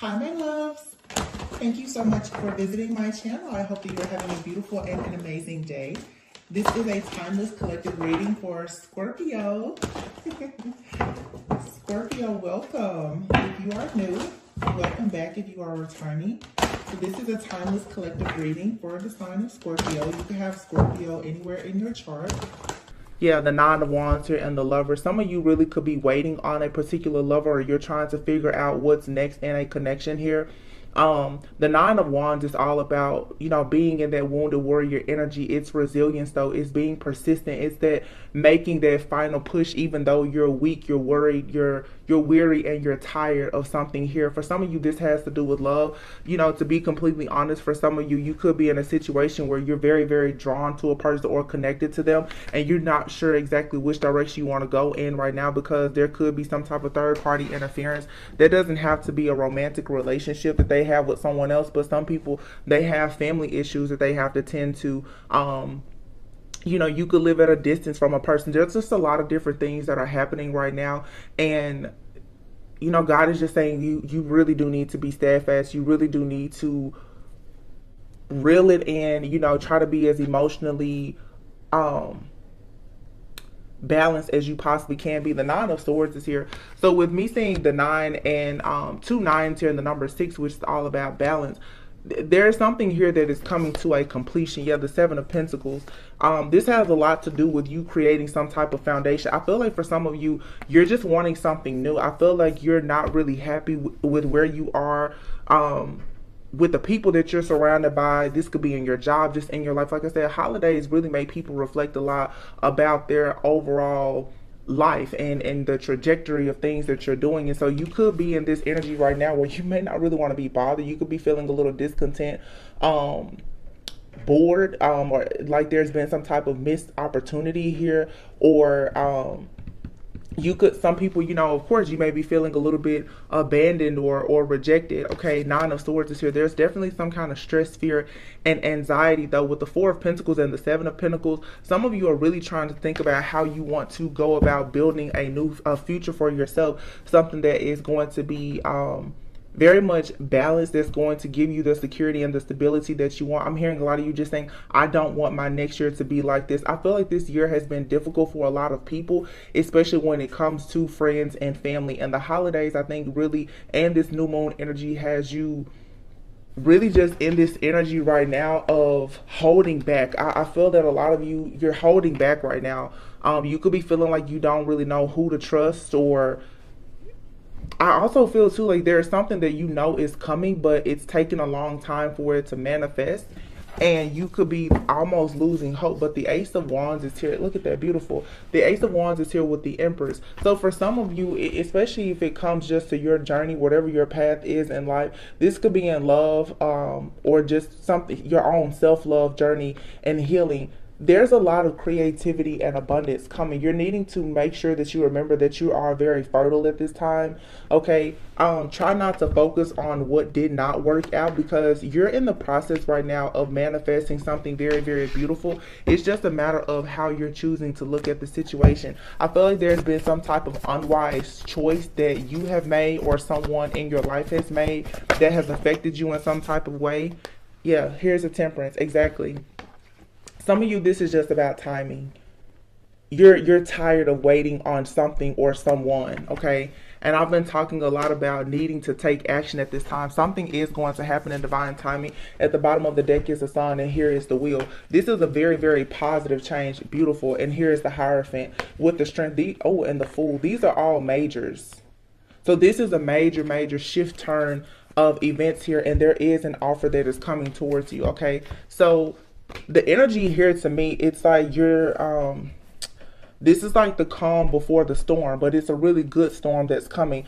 Hi, my loves. Thank you so much for visiting my channel. I hope that you're having a beautiful and an amazing day. This is a timeless collective reading for Scorpio. Scorpio, welcome. If you are new, welcome back if you are returning. So this is a timeless collective reading for the sign of Scorpio. You can have Scorpio anywhere in your chart. Yeah, the Nine of Wands here and the Lover. Some of you really could be waiting on a particular lover, or you're trying to figure out what's next in a connection here. The Nine of Wands is all about, being in that wounded warrior energy. It's resilience, though. It's being persistent. It's that making that final push, even though you're weak, you're worried, you're weary, and you're tired of something here. For some of you, this has to do with love. To be completely honest, for some of you, you could be in a situation where you're very, very drawn to a person or connected to them, and you're not sure exactly which direction you want to go in right now, because there could be some type of third-party interference. That doesn't have to be a romantic relationship that they have with someone else, but some people, they have family issues that they have to tend to. You could live at a distance from a person. There's just a lot of different things that are happening right now, and God is just saying you really do need to be steadfast. You really do need to reel it in, try to be as emotionally balanced as you possibly can be. The Nine of Swords is here. So with me seeing the 9 and 2 nines here and the number 6, which is all about balance, there's something here that is coming to a completion. You have the 7 of Pentacles. This has a lot to do with you creating some type of foundation. I feel like for some of you, you're just wanting something new. I feel like you're not really happy with where you are, with the people that you're surrounded by. This could be in your job, just in your life. Like I said, holidays really make people reflect a lot about their overall life and the trajectory of things that you're doing. And so you could be in this energy right now where you may not really want to be bothered. You could be feeling a little discontent, bored, or like there's been some type of missed opportunity here, or some people, of course, you may be feeling a little bit abandoned or rejected. Okay, 9 of Swords is here. There's definitely some kind of stress, fear, and anxiety, though, with the 4 of Pentacles and the 7 of Pentacles. Some of you are really trying to think about how you want to go about building a future for yourself, something that is going to be very much balanced, that's going to give you the security and the stability that you want. I'm hearing a lot of you just saying, I don't want my next year to be like this. I feel like this year has been difficult for a lot of people, especially when it comes to friends and family. And the holidays, I think, really, and this new moon energy has you really just in this energy right now of holding back. I feel that a lot of you, you're holding back right now. You could be feeling like you don't really know who to trust, or I also feel too like there's something that is coming, but it's taking a long time for it to manifest, and you could be almost losing hope. But the Ace of Wands is here. Look at that, beautiful. The Ace of Wands is here with the Empress. So for some of you, especially if it comes just to your journey, whatever your path is in life, this could be in love, or just something, your own self-love journey and healing. There's a lot of creativity and abundance coming. You're needing to make sure that you remember that you are very fertile at this time. Okay, try not to focus on what did not work out, because you're in the process right now of manifesting something very, very beautiful. It's just a matter of how you're choosing to look at the situation. I feel like there's been some type of unwise choice that you have made, or someone in your life has made, that has affected you in some type of way. Yeah, here's a Temperance. Exactly. Some of you, this is just about timing. You're tired of waiting on something or someone, okay? And I've been talking a lot about needing to take action at this time. Something is going to happen in divine timing. At the bottom of the deck is the Sun, and here is the Wheel. This is a very, very positive change. Beautiful. And here is the Hierophant with the Strength. And the Fool. These are all majors. So this is a major, major shift turn of events here, and there is an offer that is coming towards you, okay? So the energy here to me, it's like you're this is like the calm before the storm, but it's a really good storm that's coming.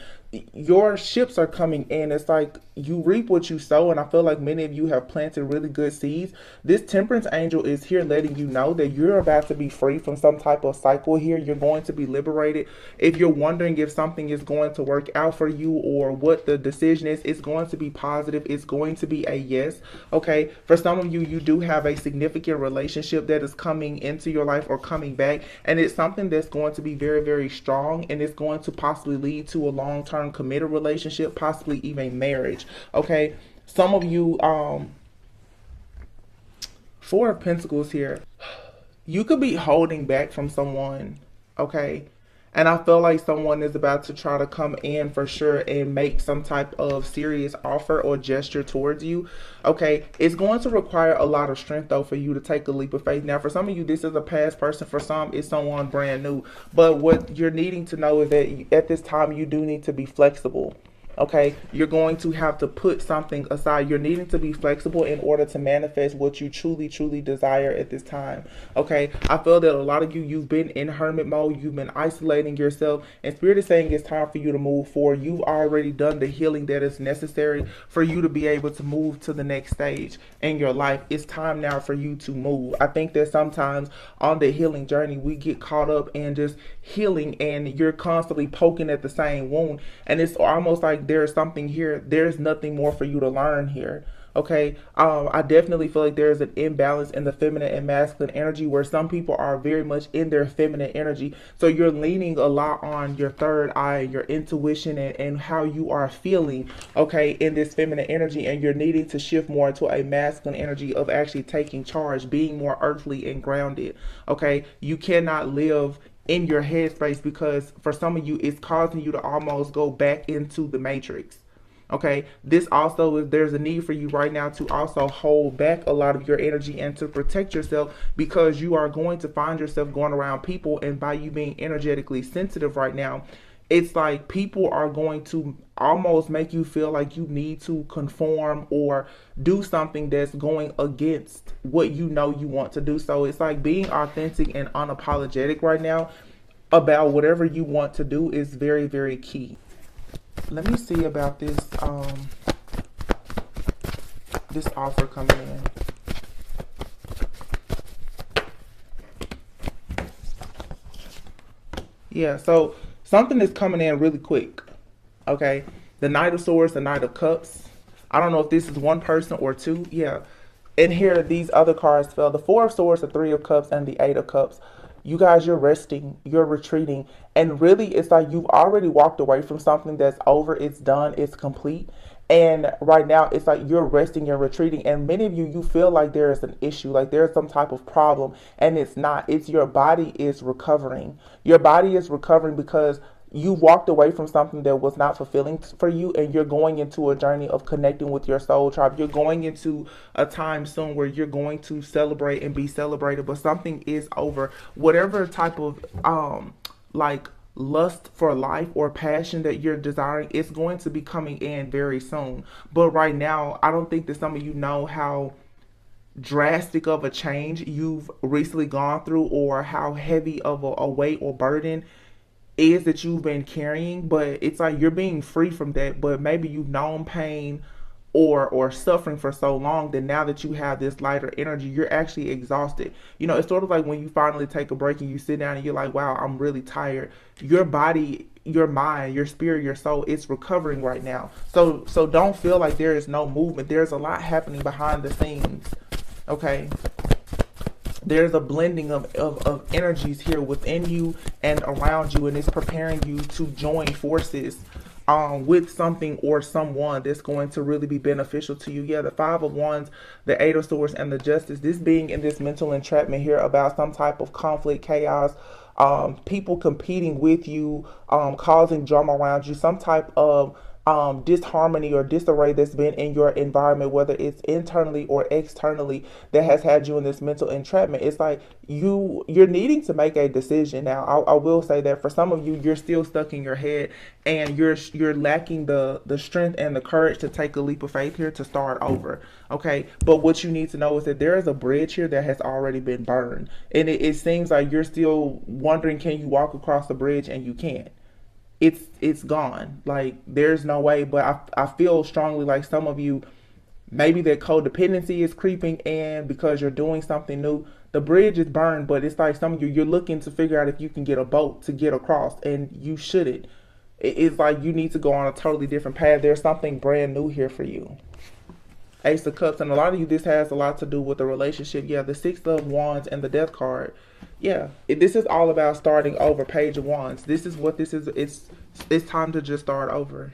Your ships are coming in. It's like you reap what you sow, and I feel like many of you have planted really good seeds. This Temperance angel is here letting you know that you're about to be free from some type of cycle here. You're going to be liberated. If you're wondering if something is going to work out for you or what the decision is, it's going to be positive. It's going to be a yes. Okay, for some of you, you do have a significant relationship that is coming into your life or coming back, and it's something that's going to be very, very strong, and it's going to possibly lead to a long-term long-term committed relationship, possibly even marriage. Okay, some of you, Four of Pentacles here, you could be holding back from someone. Okay, and I feel like someone is about to try to come in for sure and make some type of serious offer or gesture towards you. Okay, it's going to require a lot of strength though for you to take a leap of faith. Now, for some of you, this is a past person. For some, it's someone brand new. But what you're needing to know is that at this time, you do need to be flexible. Okay, you're going to have to put something aside. You're needing to be flexible in order to manifest what you truly desire at this time. Okay, I feel that a lot of you, you've been in hermit mode. You've been isolating yourself, and Spirit is saying it's time for you to move forward. You've already done the healing that is necessary for you to be able to move to the next stage in your life. It's time now for you to move. I think that sometimes on the healing journey, we get caught up in just healing, and you're constantly poking at the same wound, and it's almost like there's something here, there's nothing more for you to learn here. Okay, I definitely feel like there's an imbalance in the feminine and masculine energy, where some people are very much in their feminine energy. So you're leaning a lot on your third eye, your intuition, and how you are feeling, okay, in this feminine energy, and you're needing to shift more into a masculine energy of actually taking charge, being more earthly and grounded. Okay, you cannot live in your headspace, because for some of you, it's causing you to almost go back into the matrix. Okay, this also is, there's a need for you right now to also hold back a lot of your energy and to protect yourself, because you are going to find yourself going around people, and by you being energetically sensitive right now, it's like people are going to almost make you feel like you need to conform or do something that's going against what you know you want to do. So it's like being authentic and unapologetic right now about whatever you want to do is very key. Let me see about this this offer coming in. Yeah, so something is coming in really quick. Okay, the Knight of Swords, the Knight of Cups. I don't know if this is one person or two. Yeah, and here these other cards fell: the Four of Swords, the Three of Cups, and the Eight of Cups. You guys, you're resting, you're retreating, and really it's like you've already walked away from something that's over, it's done, it's complete. And right now it's like you're resting, you're retreating, and many of you, you feel like there is an issue, like there's some type of problem, and it's not. It's your body is recovering. Your body is recovering because you walked away from something that was not fulfilling for you, and you're going into a journey of connecting with your soul tribe. You're going into a time soon where you're going to celebrate and be celebrated, but something is over. Whatever type of like lust for life or passion that you're desiring, it's going to be coming in very soon. But right now, I don't think that some of you know how drastic of a change you've recently gone through, or how heavy of a weight or burden is that you've been carrying. But it's like you're being free from that, but maybe you've known pain or suffering for so long that now that you have this lighter energy, you're actually exhausted. You know, it's sort of like when you finally take a break and you sit down and you're like, wow, I'm really tired. Your body, your mind, your spirit, your soul, it's recovering right now. So don't feel like there is no movement. There's a lot happening behind the scenes. Okay, there's a blending of energies here within you and around you, and it's preparing you to join forces with something or someone that's going to really be beneficial to you. Yeah, the Five of Wands, the Eight of Swords, and the Justice. This being in this mental entrapment here about some type of conflict, chaos, people competing with you, causing drama around you, some type of disharmony or disarray that's been in your environment, whether it's internally or externally, that has had you in this mental entrapment. It's like you're needing to make a decision now. I will say that for some of you, you're still stuck in your head, and you're lacking the strength and the courage to take a leap of faith here to start over. Okay, but what you need to know is that there is a bridge here that has already been burned, and it seems like you're still wondering, can you walk across the bridge, and you can't. It's gone. Like, there's no way. But I feel strongly like some of you, maybe that codependency is creeping in because you're doing something new. The bridge is burned, but it's like some of you, you're looking to figure out if you can get a boat to get across, and you shouldn't. It's like you need to go on a totally different path. There's something brand new here for you. Ace of Cups. And a lot of you, this has a lot to do with the relationship. Yeah, the Six of Wands and the Death card. Yeah, this is all about starting over. Page of Wands. This is what this is. It's time to just start over.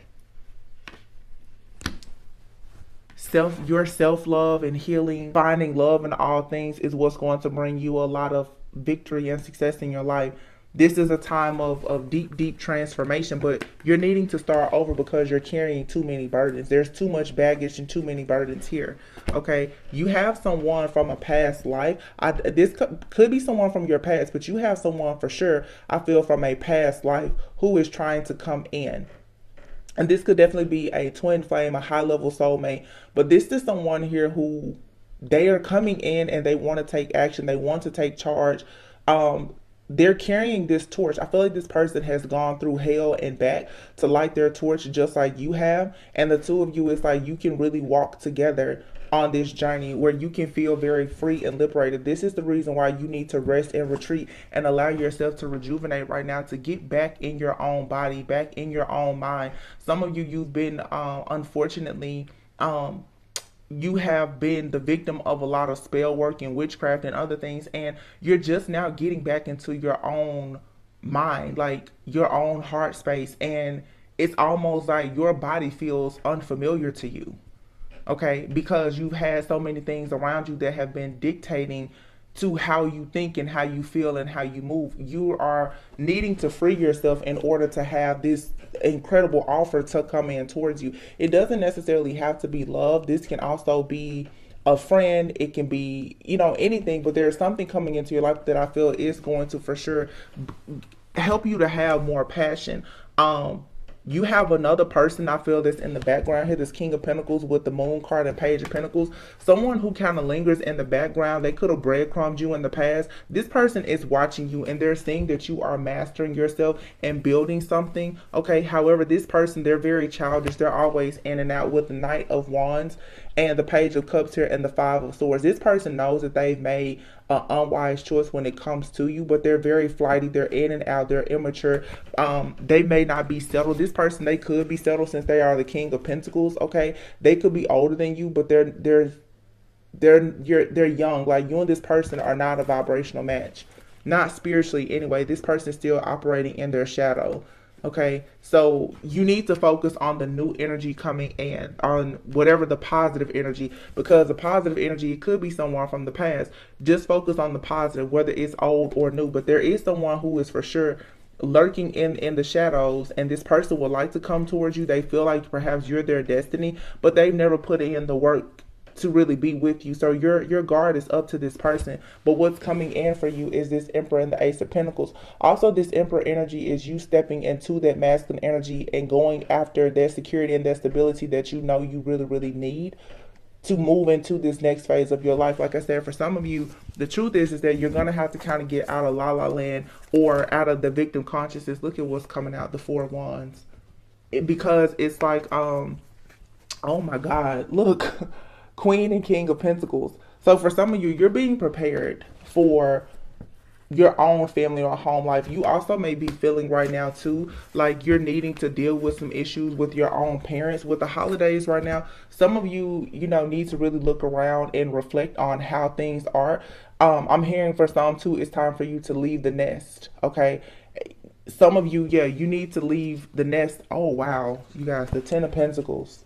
Your self-love and healing, finding love in all things is what's going to bring you a lot of victory and success in your life. This is a time of deep transformation, but you're needing to start over because you're carrying too many burdens. There's too much baggage and too many burdens here. Okay, you have someone from a past life. This could be someone from your past, but you have someone for sure, I feel, from a past life who is trying to come in. And this could definitely be a twin flame, a high level soulmate. But this is someone here who they are coming in and they want to take action. They want to take charge. They're carrying this torch. I feel like this person has gone through hell and back to light their torch just like you have. And the two of you, it's like you can really walk together on this journey where you can feel very free and liberated. This is the reason why you need to rest and retreat and allow yourself to rejuvenate right now, to get back in your own body, back in your own mind. Some of you, you've been unfortunately you have been the victim of a lot of spell work and witchcraft and other things, and you're just now getting back into your own mind, like your own heart space, and it's almost like your body feels unfamiliar to you. Okay, because you've had so many things around you that have been dictating to how you think and how you feel and how you move. You are needing to free yourself in order to have this incredible offer to come in towards you. It doesn't necessarily have to be love. This can also be a friend. It can be, anything, but there's something coming into your life that I feel is going to for sure help you to have more passion. You have another person, I feel, that's in the background here, this King of Pentacles with the Moon card and Page of Pentacles. Someone who kind of lingers in the background. They could have breadcrumbed you in the past. This person is watching you and they're seeing that you are mastering yourself and building something. Okay, however, this person, they're very childish. They're always in and out with the Knight of Wands and the Page of Cups here and the Five of Swords. This person knows that they've made an unwise choice when it comes to you, but they're very flighty. They're in and out. They're immature. They may not be settled. This person, they could be settled since they are the King of Pentacles. Okay, they could be older than you, but they're young. Like, you and this person are not a vibrational match, not spiritually anyway. This person is still operating in their shadow. Okay, so you need to focus on the new energy coming in, on whatever the positive energy, because the positive energy, it could be someone from the past. Just focus on the positive, whether it's old or new. But there is someone who is for sure lurking in the shadows, and this person would like to come towards you. They feel like perhaps you're their destiny, but they've never put in the work to really be with you. So your guard is up to this person. But what's coming in for you is this Emperor and the Ace of Pentacles. Also, this Emperor energy is you stepping into that masculine energy and going after that security and that stability that you know you really, really need to move into this next phase of your life. Like I said, for some of you, the truth is that you're going to have to kind of get out of la la land or out of the victim consciousness. Look at what's coming out, the Four of Wands. Because it's like, oh my God, look. Queen and King of Pentacles. So for some of you, you're being prepared for your own family or home life. You also may be feeling right now too like you're needing to deal with some issues with your own parents. With the holidays right now, some of you, need to really look around and reflect on how things are. I'm hearing for some too, it's time for you to leave the nest. Okay, some of you, yeah, you need to leave the nest. Oh wow, you guys, the Ten of Pentacles.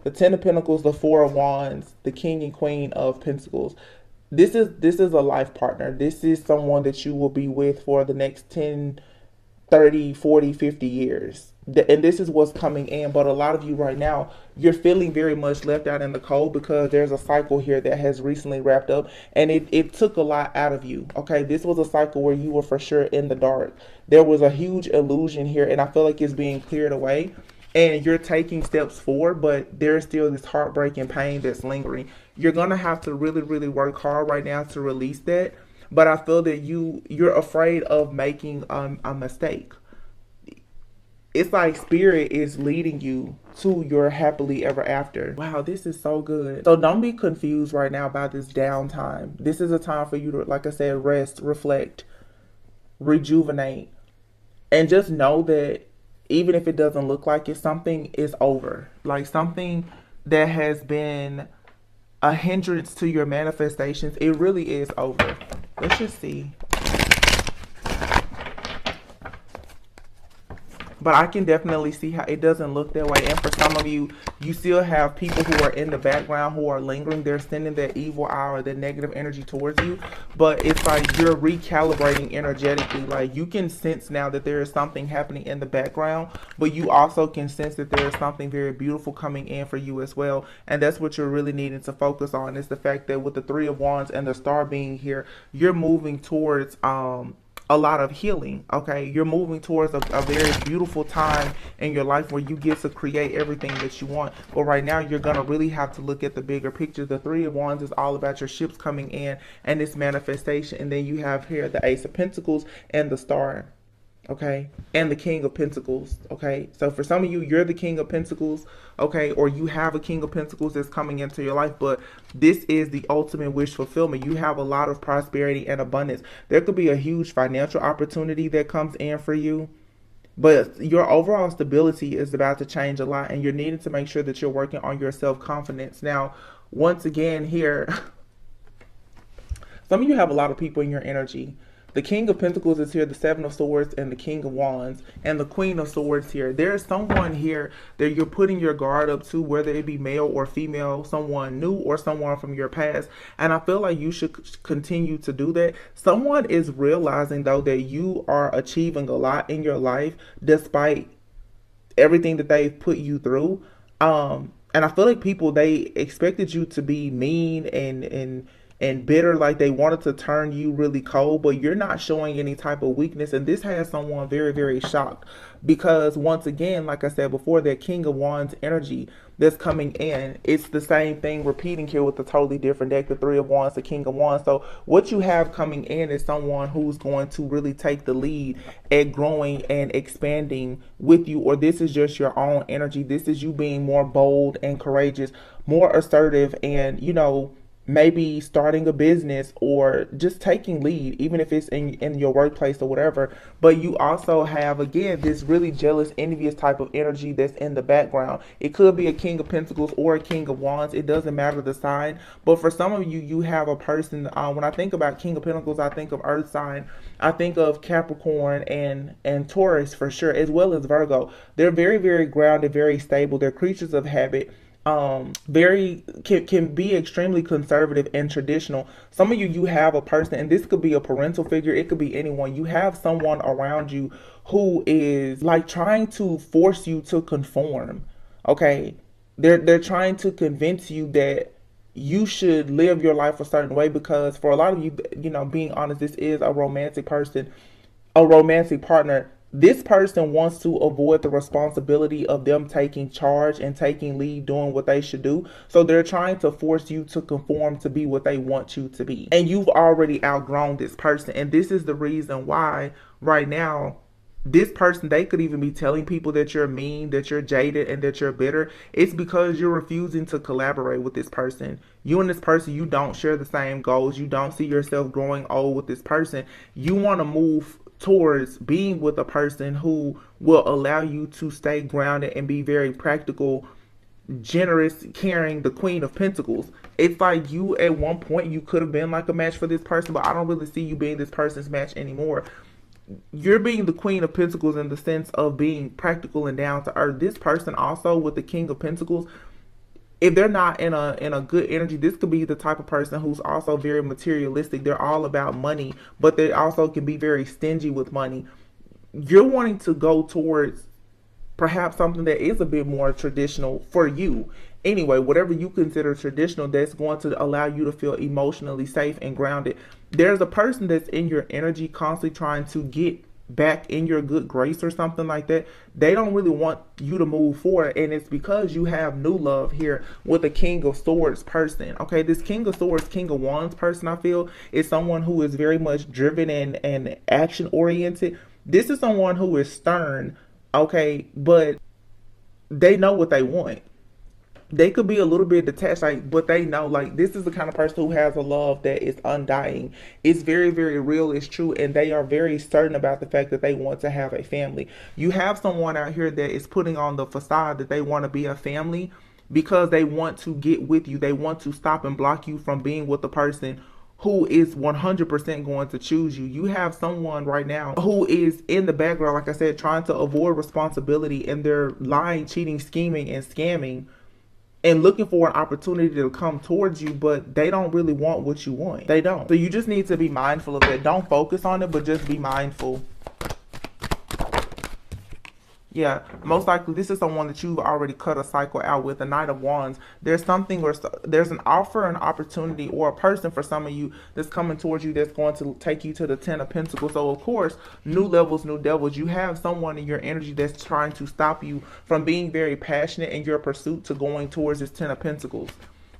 The Ten of Pentacles, the Four of Wands, the King and Queen of Pentacles. This is a life partner. This is someone that you will be with for the next 10, 30, 40, 50 years. And this is what's coming in. But a lot of you right now, you're feeling very much left out in the cold because there's a cycle here that has recently wrapped up. And it took a lot out of you. Okay, this was a cycle where you were for sure in the dark. There was a huge illusion here. And I feel like it's being cleared away. And you're taking steps forward, but there's still this heartbreak and pain that's lingering. You're going to have to really, really work hard right now to release that. But I feel that you're afraid of making a mistake. It's like Spirit is leading you to your happily ever after. Wow, this is so good. So don't be confused right now by this downtime. This is a time for you to, like I said, rest, reflect, rejuvenate, and just know that even if it doesn't look like it, something is over. Like something that has been a hindrance to your manifestations, it really is over. Let's just see. But I can definitely see how it doesn't look that way. And for some of you, you still have people who are in the background who are lingering. They're sending that evil eye or that negative energy towards you. But it's like you're recalibrating energetically. Like you can sense now that there is something happening in the background, but you also can sense that there is something very beautiful coming in for you as well. And that's what you're really needing to focus on, is the fact that with the Three of Wands and the Star being here, you're moving towards a lot of healing. Okay, you're moving towards a very beautiful time in your life where you get to create everything that you want. But right now you're gonna really have to look at the bigger picture. The Three of Wands is all about your ships coming in and this manifestation. And then you have here the Ace of Pentacles and the Star. Okay, and the King of Pentacles. Okay, so for some of you, you're the King of Pentacles. Okay, or you have a King of Pentacles that's coming into your life, but this is the ultimate wish fulfillment. You have a lot of prosperity and abundance. There could be a huge financial opportunity that comes in for you, but your overall stability is about to change a lot, and you're needing to make sure that you're working on your self-confidence. Now, once again here, some of you have a lot of people in your energy. The King of Pentacles is here, the Seven of Swords, and the King of Wands, and the Queen of Swords here. There's someone here that you're putting your guard up to, whether it be male or female, someone new or someone from your past. And I feel like you should continue to do that. Someone is realizing, though, that you are achieving a lot in your life despite everything that they've put you through. And I feel like people, they expected you to be mean and bitter, like they wanted to turn you really cold, but you're not showing any type of weakness. And this has someone very, very shocked, because once again, like I said before, that King of Wands energy that's coming in, it's the same thing repeating here with a totally different deck, the Three of Wands, the King of Wands. So what you have coming in is someone who's going to really take the lead at growing and expanding with you, or this is just your own energy. This is you being more bold and courageous, more assertive, and, you know, maybe starting a business or just taking lead, even if it's in your workplace or whatever. But you also have, again, this really jealous, envious type of energy that's in the background. It could be a King of Pentacles or a King of Wands. It doesn't matter the sign. But for some of you, you have a person, when I think about King of Pentacles, I think of Earth sign. I think of Capricorn and Taurus for sure, as well as Virgo. They're very, very grounded, very stable. They're creatures of habit. Very can be extremely conservative and traditional. Some of you have a person, and this could be a parental figure, it could be anyone. You have someone around you who is like trying to force you to conform. Okay, they're trying to convince you that you should live your life a certain way, because for a lot of you, you know, being honest, this is a romantic person, a romantic partner. This person wants to avoid the responsibility of them taking charge and taking lead, doing what they should do. So they're trying to force you to conform to be what they want you to be. And you've already outgrown this person. And this is the reason why right now, this person, they could even be telling people that you're mean, that you're jaded, and that you're bitter. It's because you're refusing to collaborate with this person. You and this person, you don't share the same goals. You don't see yourself growing old with this person. You want to move towards being with a person who will allow you to stay grounded and be very practical, generous, caring, the Queen of Pentacles. It's like you, at one point, you could have been like a match for this person, but I don't really see you being this person's match anymore. You're being the Queen of Pentacles in the sense of being practical and down to earth. This person also with the King of Pentacles, if they're not in a good energy, this could be the type of person who's also very materialistic. They're all about money, but they also can be very stingy with money. You're wanting to go towards perhaps something that is a bit more traditional for you. Anyway, whatever you consider traditional, that's going to allow you to feel emotionally safe and grounded. There's a person that's in your energy constantly trying to get back in your good grace or something like that. They don't really want you to move forward, and it's because you have new love here with the King of Swords person. Okay, this King of Swords, King of Wands person, I feel, is someone who is very much driven and action oriented. This is someone who is stern, okay, but they know what they want. They could be a little bit detached, like, but they know, like, this is the kind of person who has a love that is undying. It's very, very real. It's true. And they are very certain about the fact that they want to have a family. You have someone out here that is putting on the facade that they want to be a family, because they want to get with you. They want to stop and block you from being with the person who is 100% going to choose you. You have someone right now who is in the background, like I said, trying to avoid responsibility, and they're lying, cheating, scheming, and scamming, and looking for an opportunity to come towards you, but they don't really want what you want. They don't. So you just need to be mindful of it. Don't focus on it, but just be mindful. Yeah, most likely this is someone that you've already cut a cycle out with. The Knight of Wands. There's something, or there's an offer, an opportunity, or a person for some of you that's coming towards you that's going to take you to the Ten of Pentacles. So of course, new levels, new devils. You have someone in your energy that's trying to stop you from being very passionate in your pursuit to going towards this Ten of Pentacles,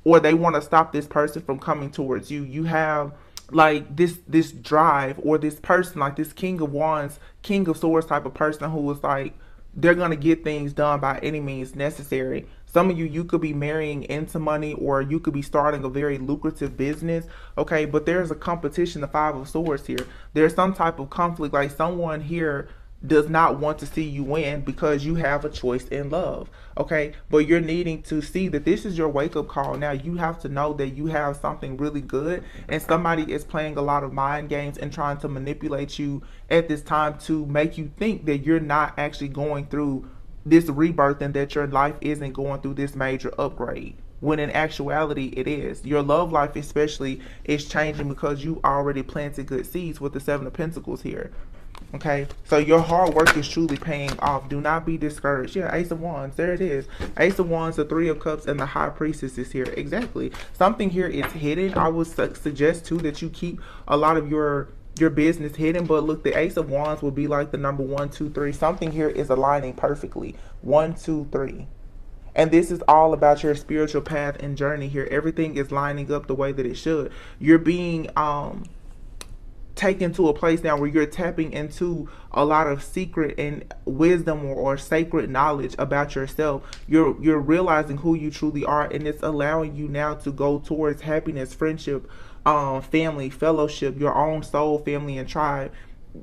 or they want to stop this person from coming towards you. You have like this drive, or this person, like this King of Wands, King of Swords type of person who is like, they're going to get things done by any means necessary. Some of you could be marrying into money, or you could be starting a very lucrative business. Okay, but there's a competition, the Five of Swords here. There's some type of conflict, like someone here does not want to see you win because you have a choice in love. Okay, but you're needing to see that this is your wake-up call. Now you have to know that you have something really good, and somebody is playing a lot of mind games and trying to manipulate you at this time to make you think that you're not actually going through this rebirth, and that your life isn't going through this major upgrade, when in actuality it is. Your love life especially is changing because you already planted good seeds with the Seven of Pentacles here. Okay, so your hard work is truly paying off. Do not be discouraged. Yeah, Ace of Wands, there it is. Ace of Wands, the Three of Cups, and the High Priestess is here. Exactly. Something here is hidden. I would suggest too that you keep a lot of your business hidden. But look, the Ace of Wands will be like the number 1, 2, 3. Something here is aligning perfectly. 1, 2, 3. And this is all about your spiritual path and journey here. Everything is lining up the way that it should. You're being taken to a place now where you're tapping into a lot of secret and wisdom, or sacred knowledge about yourself. You're realizing who you truly are, and it's allowing you now to go towards happiness, friendship, family, fellowship, your own soul, family, and tribe.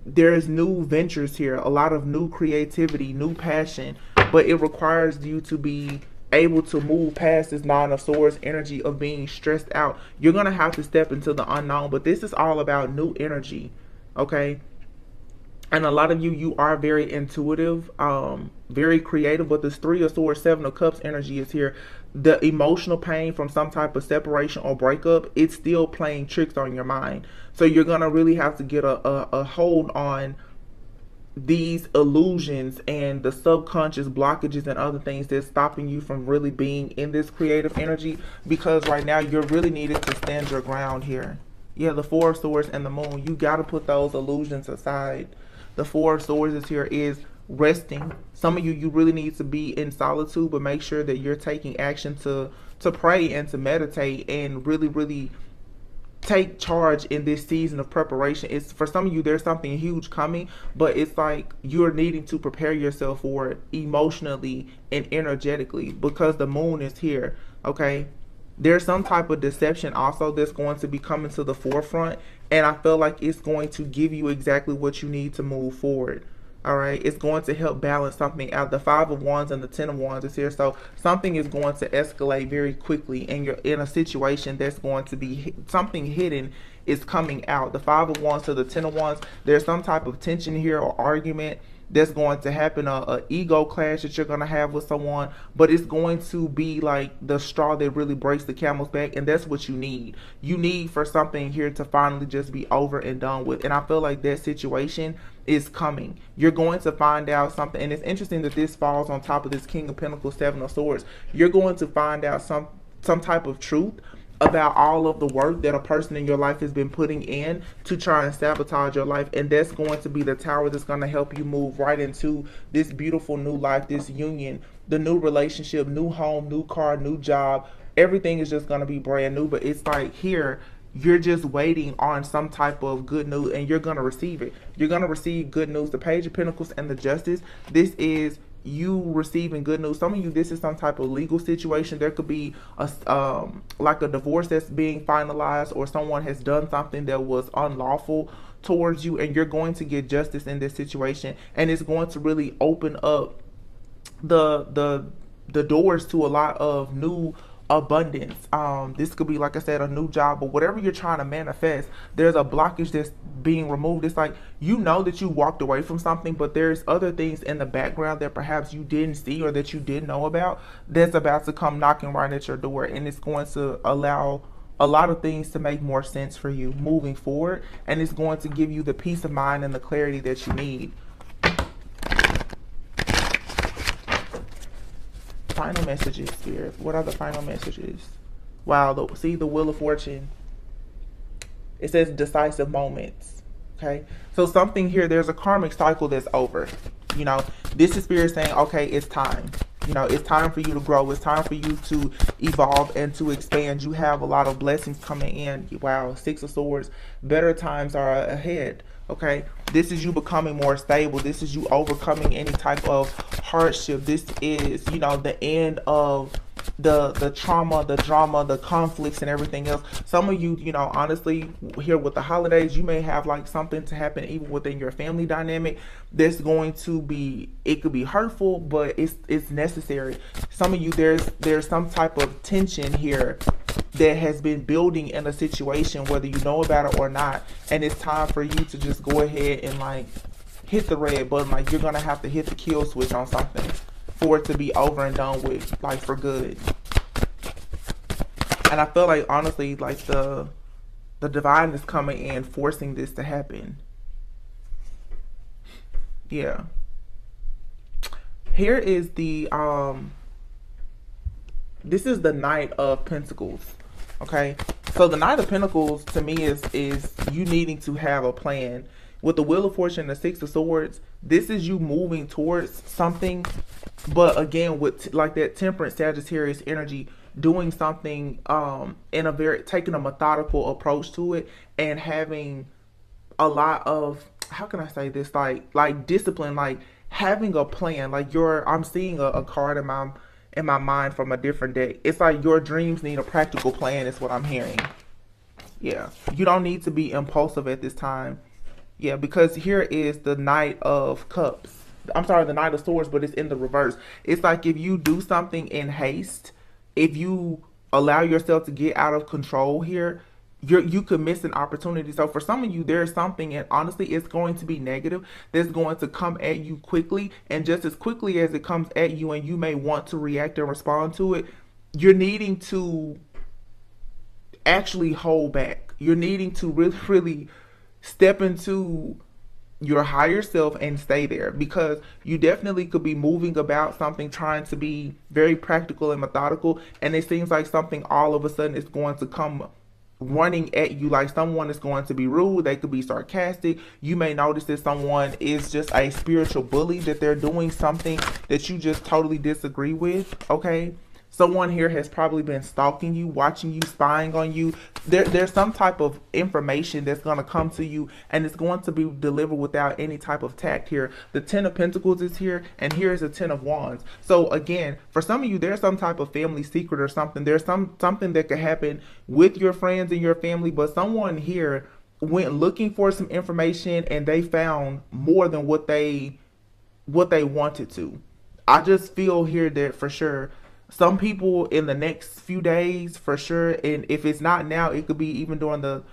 There's new ventures here, a lot of new creativity, new passion, but it requires you to be able to move past this Nine of Swords energy of being stressed out. You're going to have to step into the unknown, but this is all about new energy. Okay, and a lot of you are very intuitive, very creative, but this Three of Swords, Seven of Cups energy is here. The emotional pain from some type of separation or breakup, it's still playing tricks on your mind. So you're going to really have to get a hold on these illusions and the subconscious blockages and other things that's stopping you from really being in this creative energy, because right now you're really needed to stand your ground here. Yeah, the Four of Swords and the Moon, you got to put those illusions aside. The Four of Swords is here is resting. Some of you really need to be in solitude, but make sure that you're taking action to pray and to meditate and really take charge in this season of preparation. It's for some of you, there's something huge coming, but it's like you're needing to prepare yourself for it emotionally and energetically, because the Moon is here. Okay, there's some type of deception also that's going to be coming to the forefront, and I feel like it's going to give you exactly what you need to move forward. All right, it's going to help balance something out. The Five of Wands and the Ten of Wands is here, so something is going to escalate very quickly, and you're in a situation that's going to be something hidden is coming out. The Five of Wands to the Ten of Wands, there's some type of tension here or argument that's going to happen, a ego clash that you're going to have with someone, but it's going to be like the straw that really breaks the camel's back, and that's what you need. You need for something here to finally just be over and done with, and I feel like that situation is coming. You're going to find out something, and it's interesting that this falls on top of this King of Pentacles, Seven of Swords. You're going to find out some type of truth about all of the work that a person in your life has been putting in to try and sabotage your life, and that's going to be the tower that's going to help you move right into this beautiful new life, this union, the new relationship, new home, new car, new job. Everything is just going to be brand new, but it's like here you're just waiting on some type of good news, and you're going to receive it. You're going to receive good news. The Page of Pentacles and the Justice, this is you receiving good news. Some of you, this is some type of legal situation. There could be a like a divorce that's being finalized, or someone has done something that was unlawful towards you, and you're going to get justice in this situation, and it's going to really open up the the doors to a lot of new abundance. This could be, like I said, a new job, or whatever you're trying to manifest. There's a blockage that's being removed. It's like, you know that you walked away from something, but there's other things in the background that perhaps you didn't see or that you didn't know about that's about to come knocking right at your door, and it's going to allow a lot of things to make more sense for you moving forward, and it's going to give you the peace of mind and the clarity that you need. Final messages, Spirit. What are the final messages? Wow, see the Wheel of Fortune. It says decisive moments. Okay, so something here, there's a karmic cycle that's over. You know, this is Spirit saying, okay, it's time. You know, it's time for you to grow. It's time for you to evolve and to expand. You have a lot of blessings coming in. Wow, Six of Swords. Better times are ahead. Okay, this is you becoming more stable. This is you overcoming any type of hardship. This is, you know, the end of the trauma, the drama, the conflicts, and everything else. Some of you, you know, honestly, here with the holidays, you may have like something to happen even within your family dynamic that's going to be, it could be hurtful, but it's necessary. Some of you, there's some type of tension here that has been building in a situation, whether you know about it or not, and it's time for you to just go ahead and like hit the red button. Like, you're gonna have to hit the kill switch on something for it to be over and done with, like for good. And I feel like, honestly, like the divine is coming in, forcing this to happen. Yeah. Here is the this is the Knight of Pentacles. Okay, so the Knight of Pentacles to me is you needing to have a plan. With the Wheel of Fortune and the Six of Swords, this is you moving towards something, but again, with like that Temperance Sagittarius energy, doing something in a very, taking a methodical approach to it, and having a lot of, how can I say this, like discipline, like having a plan. Like I'm seeing a card in my mind from a different deck. It's like your dreams need a practical plan, is what I'm hearing. Yeah, you don't need to be impulsive at this time. Yeah, because here is the Knight of Cups. I'm sorry, the Knight of Swords, but it's in the reverse. It's like if you do something in haste, if you allow yourself to get out of control here, you could miss an opportunity. So for some of you, there's something, and honestly, it's going to be negative, that's going to come at you quickly, and just as quickly as it comes at you and you may want to react and respond to it, you're needing to actually hold back. You're needing to really step into your higher self and stay there, because you definitely could be moving about something, trying to be very practical and methodical, and it seems like something all of a sudden is going to come running at you. Like someone is going to be rude, they could be sarcastic. You may notice that someone is just a spiritual bully, that they're doing something that you just totally disagree with. Okay, someone here has probably been stalking you, watching you, spying on you. There's some type of information that's going to come to you, and it's going to be delivered without any type of tact here. The Ten of Pentacles is here, and here is the Ten of Wands. So again, for some of you, there's some type of family secret or something. There's something that could happen with your friends and your family, but someone here went looking for some information and they found more than what they wanted to. I just feel here that for sure, some people in the next few days, for sure, and if it's not now, it could be even during the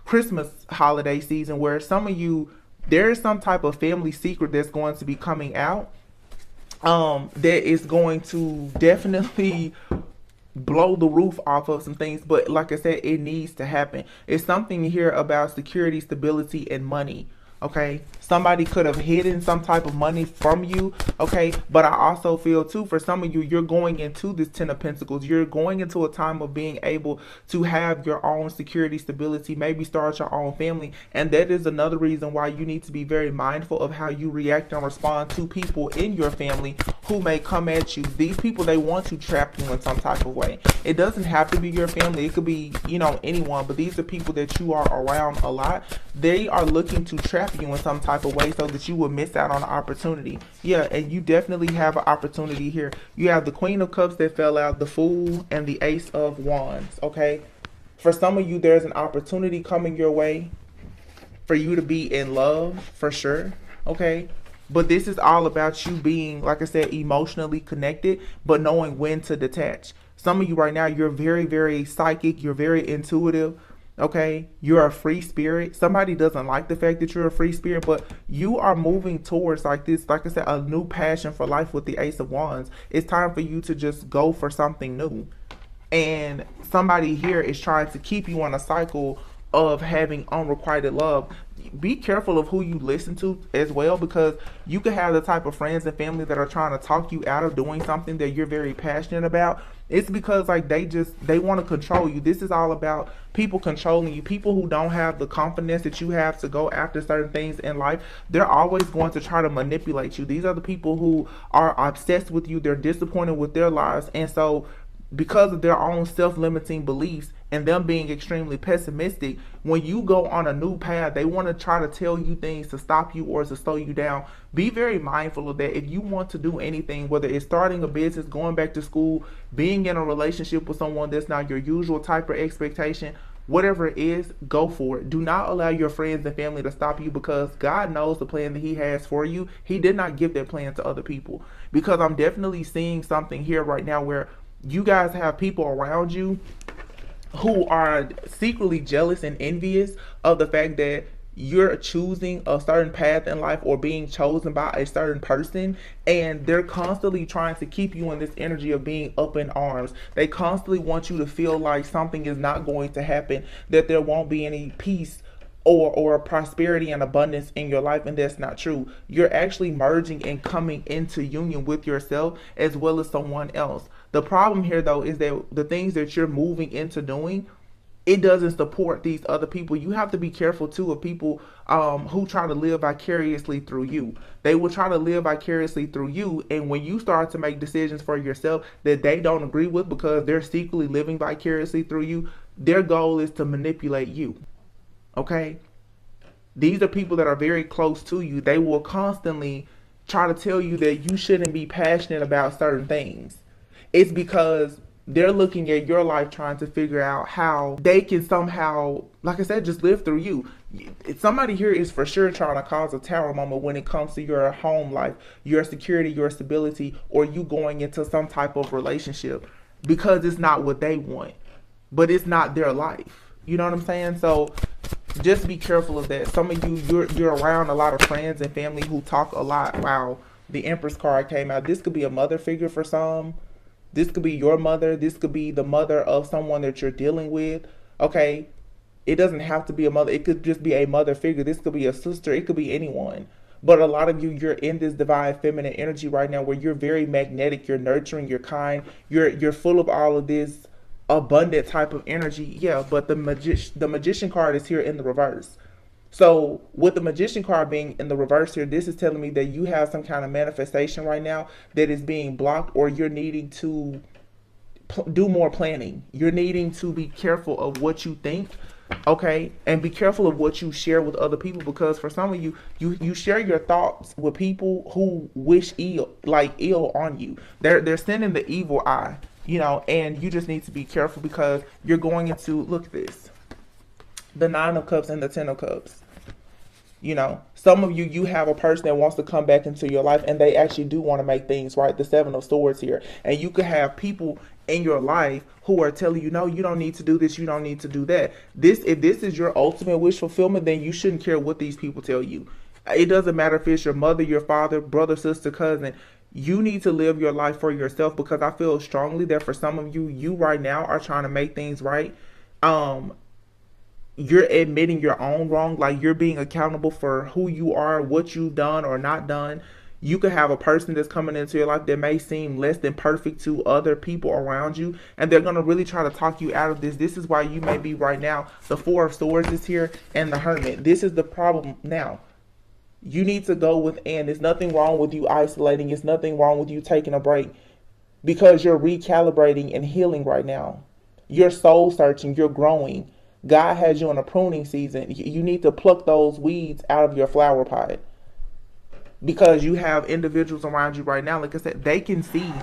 Christmas holiday season, where some of you, there is some type of family secret that's going to be coming out, that is going to definitely blow the roof off of some things. But like I said, it needs to happen. It's something here about security, stability, and money. Okay, somebody could have hidden some type of money from you. Okay, but I also feel too, for some of you, you're going into this Ten of Pentacles. You're going into a time of being able to have your own security, stability, maybe start your own family. And that is another reason why you need to be very mindful of how you react and respond to people in your family who may come at you. These people, they want to trap you in some type of way. It doesn't have to be your family. It could be, you know, anyone, but these are people that you are around a lot. They are looking to trap you in some type of way so that you will miss out on an opportunity. Yeah, and you definitely have an opportunity here. You have the Queen of Cups that fell out, the Fool, and the Ace of Wands. Okay, for some of you, there's an opportunity coming your way for you to be in love, for sure. Okay, But this is all about you being, like I said, emotionally connected, but knowing when to detach. Some of you right now, you're very, very psychic. You're very intuitive. Okay, you're a free spirit. Somebody doesn't like the fact that you're a free spirit, but you are moving towards, like this, like I said, a new passion for life with the Ace of Wands. It's time for you to just go for something new. And somebody here is trying to keep you on a cycle of having unrequited love. Be careful of who you listen to as well, because you could have the type of friends and family that are trying to talk you out of doing something that you're very passionate about. It's because like they want to control you. This is all about people controlling you. People who don't have the confidence that you have to go after certain things in life, they're always going to try to manipulate you. These are the people who are obsessed with you. They're disappointed with their lives, and so because of their own self-limiting beliefs and them being extremely pessimistic, when you go on a new path, they want to try to tell you things to stop you or to slow you down. Be very mindful of that. If you want to do anything, whether it's starting a business, going back to school, being in a relationship with someone that's not your usual type of expectation, whatever it is, go for it. Do not allow your friends and family to stop you, because God knows the plan that He has for you. He did not give that plan to other people. Because I'm definitely seeing something here right now where you guys have people around you who are secretly jealous and envious of the fact that you're choosing a certain path in life or being chosen by a certain person, and they're constantly trying to keep you in this energy of being up in arms. They constantly want you to feel like something is not going to happen, that there won't be any peace or prosperity and abundance in your life, and that's not true. You're actually merging and coming into union with yourself as well as someone else. The problem here though is that the things that you're moving into doing, it doesn't support these other people. You have to be careful too of people who try to live vicariously through you. They will try to live vicariously through you, and when you start to make decisions for yourself that they don't agree with because they're secretly living vicariously through you, their goal is to manipulate you. Okay? These are people that are very close to you. They will constantly try to tell you that you shouldn't be passionate about certain things. It's because they're looking at your life trying to figure out how they can somehow, like I said, just live through you. Somebody here is for sure trying to cause a tower moment when it comes to your home life, your security, your stability, or you going into some type of relationship, because it's not what they want, but it's not their life. You know what I'm saying? So just be careful of that. Some of you, you're around a lot of friends and family who talk a lot. Wow, the Empress card came out. This could be a mother figure for some. This could be your mother. This could be the mother of someone that you're dealing with. Okay, it doesn't have to be a mother. It could just be a mother figure. This could be a sister. It could be anyone. But a lot of you, you're in this divine feminine energy right now where you're very magnetic. You're nurturing. You're kind. You're full of all of this abundant type of energy. Yeah, but the magician card is here in the reverse. So with the magician card being in the reverse here, this is telling me that you have some kind of manifestation right now that is being blocked, or you're needing to do more planning. You're needing to be careful of what you think, okay? And be careful of what you share with other people, because for some of you, you share your thoughts with people who wish ill on you. They're sending the evil eye, you know, and you just need to be careful because you're going into, look at this, the Nine of Cups and the Ten of Cups. You know, some of you, you have a person that wants to come back into your life and they actually do want to make things right. The Seven of Swords here. And you could have people in your life who are telling you, no, you don't need to do this. You don't need to do that. If this is your ultimate wish fulfillment, then you shouldn't care what these people tell you. It doesn't matter if it's your mother, your father, brother, sister, cousin. You need to live your life for yourself, because I feel strongly that for some of you, you right now are trying to make things right. You're admitting your own wrong, like you're being accountable for who you are, what you've done or not done. You could have a person that's coming into your life that may seem less than perfect to other people around you, and they're going to really try to talk you out of this. This is why you may be right now. The Four of Swords is here and the Hermit. This is the problem now. You need to go within. There's nothing wrong with you isolating. There's nothing wrong with you taking a break, because you're recalibrating and healing right now. You're soul searching. You're growing. God has you in a pruning season. You need to pluck those weeds out of your flower pot, because you have individuals around you right now, like I said, they can see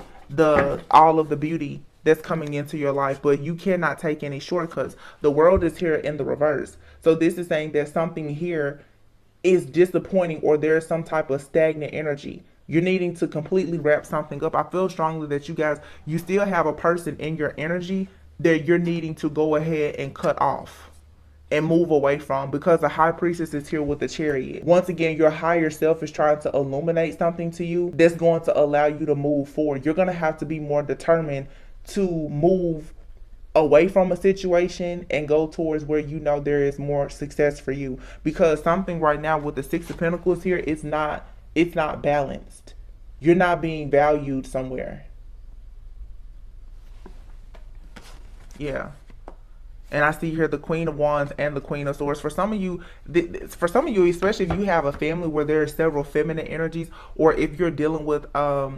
all of the beauty that's coming into your life, but you cannot take any shortcuts. The world is here in the reverse. So this is saying there's something here is disappointing, or there's some type of stagnant energy. You're needing to completely wrap something up. I feel strongly that you still have a person in your energy that you're needing to go ahead and cut off and move away from, because the high priestess is here with the chariot. Once again, your higher self is trying to illuminate something to you that's going to allow you to move forward. You're going to have to be more determined to move away from a situation and go towards where you know there is more success for you, because something right now with the Six of Pentacles here, it's not balanced. You're not being valued somewhere. Yeah. And I see here the Queen of Wands and the Queen of Swords. For some of you, especially if you have a family where there are several feminine energies, or if you're dealing with a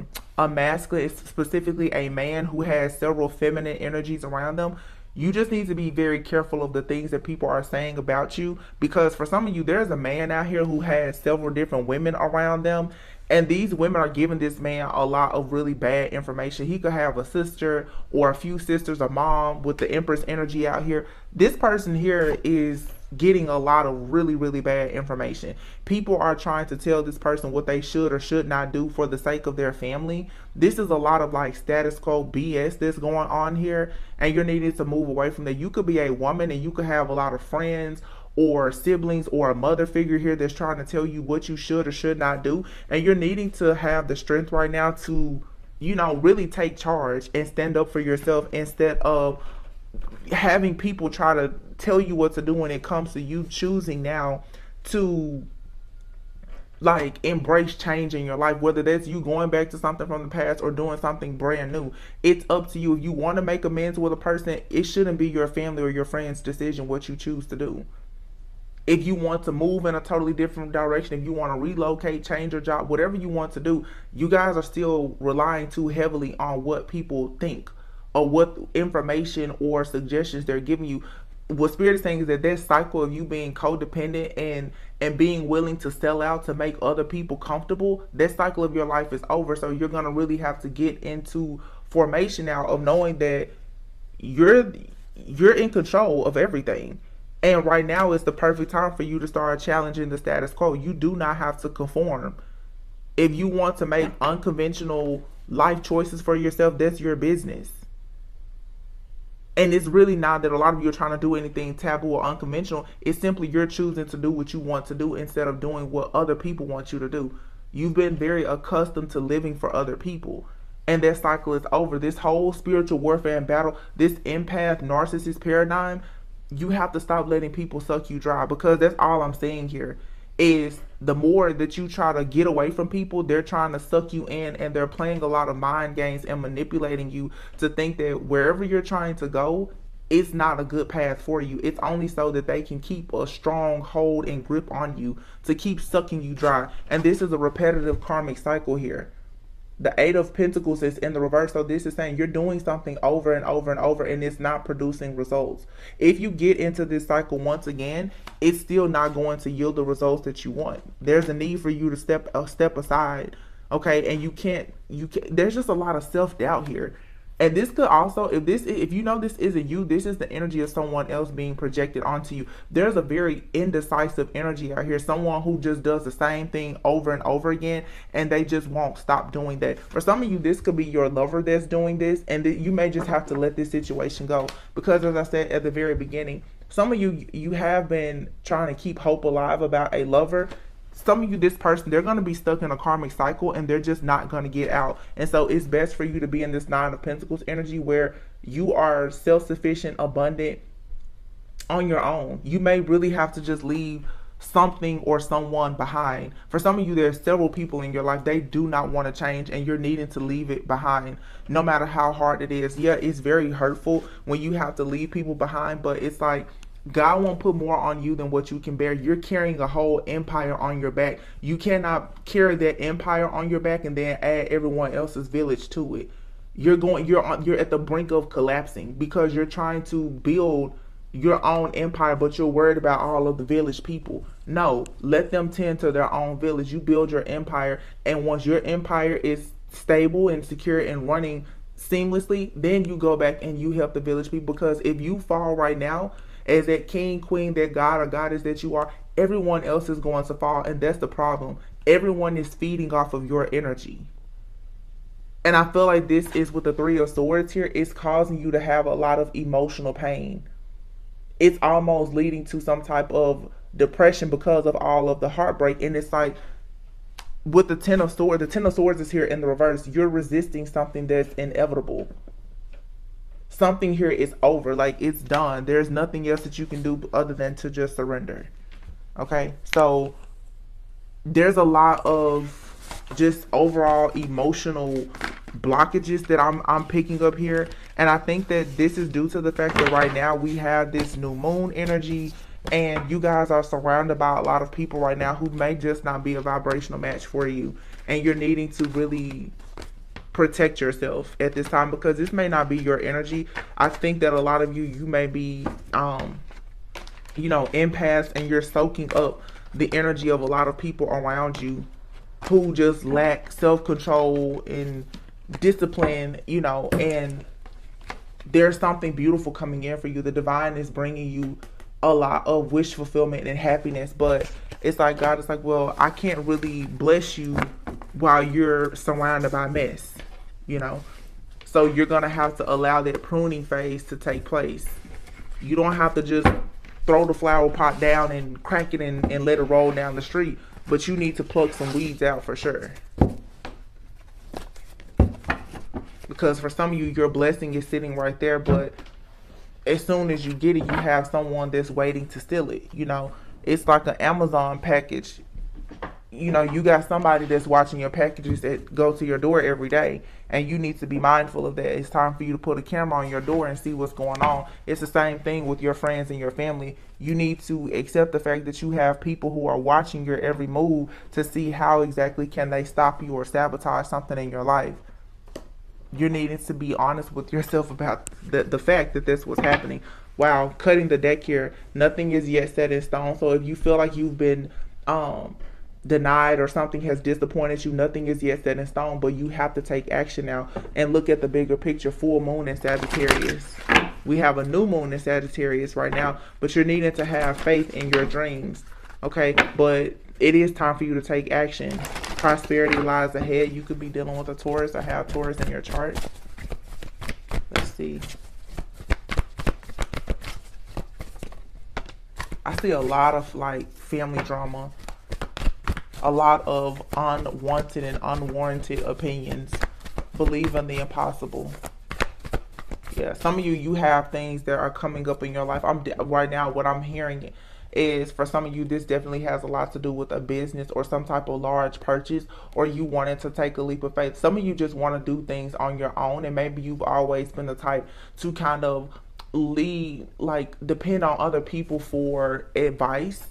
masculine, specifically a man who has several feminine energies around them, you just need to be very careful of the things that people are saying about you. Because for some of you, there's a man out here who has several different women around them, and these women are giving this man a lot of really bad information. He could have a sister or a few sisters, a mom with the Empress energy out here. This person here is getting a lot of really, really bad information. People are trying to tell this person what they should or should not do for the sake of their family. This is a lot of like status quo BS that's going on here, and you're needing to move away from that. You could be a woman and you could have a lot of friends or siblings or a mother figure here that's trying to tell you what you should or should not do, and you're needing to have the strength right now to, you know, really take charge and stand up for yourself, instead of having people try to tell you what to do when it comes to you choosing now to like embrace change in your life, whether that's you going back to something from the past or doing something brand new. It's up to you. If you want to make amends with a person, it shouldn't be your family or your friends' decision what you choose to do. If you want to move in a totally different direction, if you want to relocate, change your job, whatever you want to do, you guys are still relying too heavily on what people think or what information or suggestions they're giving you. What Spirit is saying is that cycle of you being codependent and being willing to sell out to make other people comfortable, that cycle of your life is over. So you're going to really have to get into formation now of knowing that you're in control of everything. And right now is the perfect time for you to start challenging the status quo. You do not have to conform. If you want to make unconventional life choices for yourself, that's your business. And it's really not that a lot of you are trying to do anything taboo or unconventional. It's simply you're choosing to do what you want to do instead of doing what other people want you to do. You've been very accustomed to living for other people, and that cycle is over. This whole spiritual warfare and battle, this empath narcissist paradigm, you have to stop letting people suck you dry, because that's all I'm saying here is the more that you try to get away from people, they're trying to suck you in, and they're playing a lot of mind games and manipulating you to think that wherever you're trying to go, it's not a good path for you. It's only so that they can keep a strong hold and grip on you to keep sucking you dry. And this is a repetitive karmic cycle here. The Eight of Pentacles is in the reverse, so this is saying you're doing something over and over and over, and it's not producing results. If you get into this cycle once again, it's still not going to yield the results that you want. There's a need for you to step aside, okay? And you can't. There's just a lot of self-doubt here. And this could also, if you know this isn't you, this is the energy of someone else being projected onto you. There's a very indecisive energy out here. Someone who just does the same thing over and over again, and they just won't stop doing that. For some of you, this could be your lover that's doing this, and you may just have to let this situation go. Because as I said at the very beginning, some of you have been trying to keep hope alive about a lover. Some of you, this person, they're going to be stuck in a karmic cycle, and they're just not going to get out. And so it's best for you to be in this Nine of Pentacles energy where you are self-sufficient, abundant on your own. You may really have to just leave something or someone behind. For some of you, there's several people in your life, they do not want to change, and you're needing to leave it behind no matter how hard it is. Yeah, it's very hurtful when you have to leave people behind, but it's like God won't put more on you than what you can bear. You're carrying a whole empire on your back. You cannot carry that empire on your back and then add everyone else's village to it. You're at the brink of collapsing because you're trying to build your own empire, but you're worried about all of the village people. No, let them tend to their own village. You build your empire, and once your empire is stable and secure and running seamlessly, then you go back and you help the village people. Because if you fall right now, as that king, queen, that god or goddess that you are, everyone else is going to fall. And that's the problem. Everyone is feeding off of your energy. And I feel like this is with the Three of Swords here. It's causing you to have a lot of emotional pain. It's almost leading to some type of depression because of all of the heartbreak. And it's like with the Ten of Swords is here in the reverse. You're resisting something that's inevitable. Something here is over. Like, it's done. There's nothing else that you can do other than to just surrender. Okay? So there's a lot of just overall emotional blockages that I'm picking up here. And I think that this is due to the fact that right now we have this new moon energy, and you guys are surrounded by a lot of people right now who may just not be a vibrational match for you. And you're needing to really protect yourself at this time, because this may not be your energy. I think that a lot of you may be empaths, and you're soaking up the energy of a lot of people around you who just lack self-control and discipline, and there's something beautiful coming in for you. The divine is bringing you a lot of wish fulfillment and happiness, but it's like God is like, well, I can't really bless you while you're surrounded by mess, so you're gonna have to allow that pruning phase to take place. You don't have to just throw the flower pot down and crack it and let it roll down the street, but you need to pluck some weeds out for sure. Because for some of you, your blessing is sitting right there, but as soon as you get it, you have someone that's waiting to steal it. It's like an Amazon package. You got somebody that's watching your packages that go to your door every day, and you need to be mindful of that. It's time for you to put a camera on your door and see what's going on. It's the same thing with your friends and your family. You need to accept the fact that you have people who are watching your every move to see how exactly can they stop you or sabotage something in your life. You're needing to be honest with yourself about the fact that this was happening. Wow, cutting the deck here. Nothing is yet set in stone. So if you feel like you've been denied or something has disappointed you, nothing is yet set in stone, but you have to take action now and look at the bigger picture. Full moon in Sagittarius. We have a new moon in Sagittarius right now, but you're needing to have faith in your dreams. Okay, but it is time for you to take action. Prosperity lies ahead. You could be dealing with a Taurus or have Taurus in your chart. Let's see. I see a lot of family drama. A lot of unwanted and unwarranted opinions. Believe in the impossible. Yeah, some of you have things that are coming up in your life. Right now, what I'm hearing is, for some of you, this definitely has a lot to do with a business or some type of large purchase, or you wanted to take a leap of faith. Some of you just want to do things on your own, and maybe you've always been the type to kind of depend on other people for advice.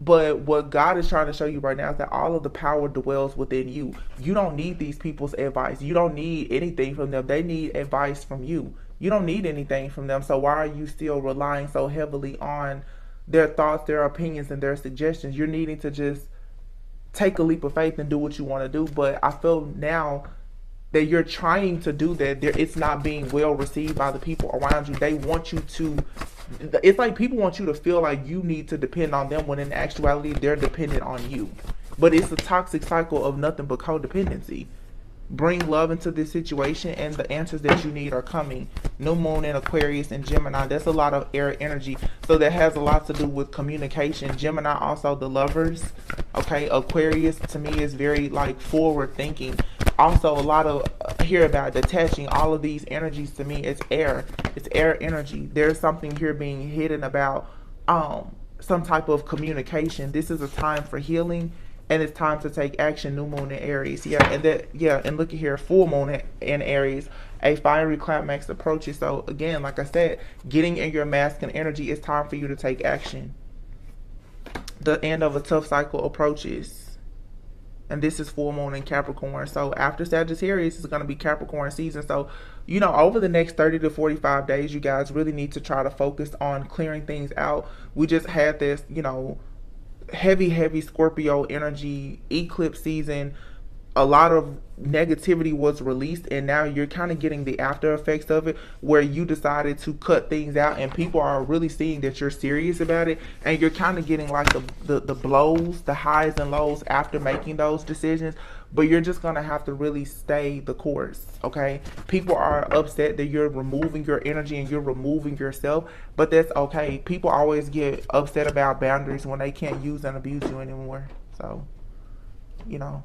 But what God is trying to show you right now is that all of the power dwells within you. You don't need these people's advice. You don't need anything from them. They need advice from you. You don't need anything from them. So why are you still relying so heavily on their thoughts, their opinions, and their suggestions? You're needing to just take a leap of faith and do what you want to do. But I feel now that you're trying to do that, it's not being well received by the people around you. They want you to, it's like people want you to feel like you need to depend on them, when in actuality they're dependent on you. But it's a toxic cycle of nothing but codependency. Bring love into this situation, and the answers that you need are coming. New moon in Aquarius and Gemini. That's a lot of air energy, so that has a lot to do with communication. Gemini also the lovers. Okay, Aquarius to me is very forward thinking. Also a lot of here about detaching. All of these energies to me, it's air. It's air energy. There's something here being hidden about some type of communication. This is a time for healing, and it's time to take action. New moon in Aries. And look at here, full moon in Aries. A fiery climax approaches. So again, like I said, getting in your masculine energy, it's time for you to take action. The end of a tough cycle approaches. And this is full moon in Capricorn. So after Sagittarius, it's going to be Capricorn season. So, over the next 30 to 45 days, you guys really need to try to focus on clearing things out. We just had this, heavy Scorpio energy eclipse season a lot of negativity was released, and now you're kind of getting the after effects of it, where you decided to cut things out, and people are really seeing that you're serious about it, and you're kind of getting like the blows, the highs and lows after making those decisions. But you're just gonna have to really stay the course. Okay, people are upset that you're removing your energy and you're removing yourself, but that's okay. People always get upset about boundaries when they can't use and abuse you anymore. So, you know,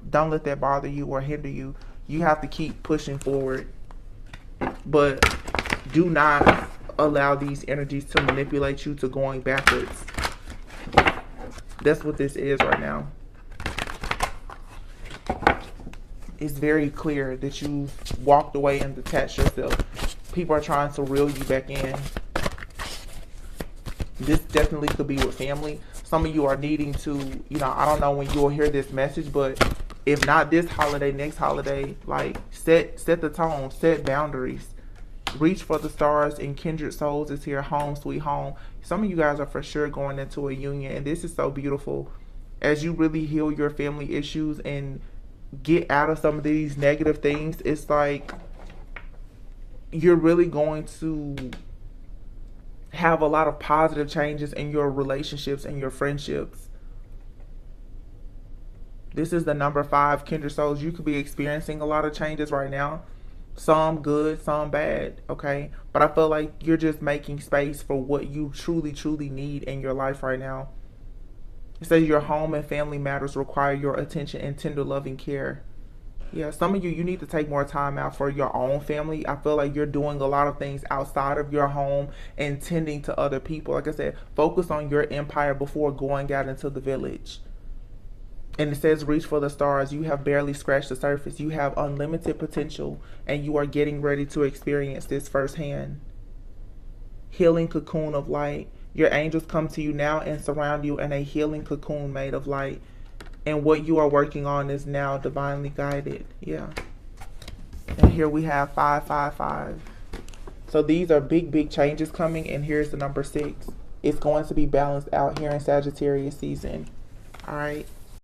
don't let that bother you or hinder you. You have to keep pushing forward, but do not allow these energies to manipulate you to going backwards. That's what this is right now. It's very clear that you've walked away and detached yourself. People are trying to reel you back in. This definitely could be with family. Some of you are needing to, you know, I don't know when you'll hear this message, but if not this holiday, next holiday, like set the tone, set boundaries. Reach for the stars, and kindred souls is here, home sweet home. Some of you guys are for sure going into a union, and this is so beautiful. As you really heal your family issues and get out of some of these negative things, it's like you're really going to have a lot of positive changes in your relationships and your friendships. This is the number 5, kindred souls. You could be experiencing a lot of changes right now. Some good, some bad, okay? But I feel like you're just making space for what you truly, truly need in your life right now. It says your home and family matters require your attention and tender loving care. Yeah, some of you need to take more time out for your own family. I feel like you're doing a lot of things outside of your home and tending to other people. Like I said, focus on your empire before going out into the village. And it says reach for the stars. You have barely scratched the surface. You have unlimited potential, and you are getting ready to experience this firsthand. Healing cocoon of light. Your angels come to you now and surround you in a healing cocoon made of light. And what you are working on is now divinely guided. Yeah. And here we have 555. So these are big, big changes coming. And here's the number 6. It's going to be balanced out here in Sagittarius season. All right.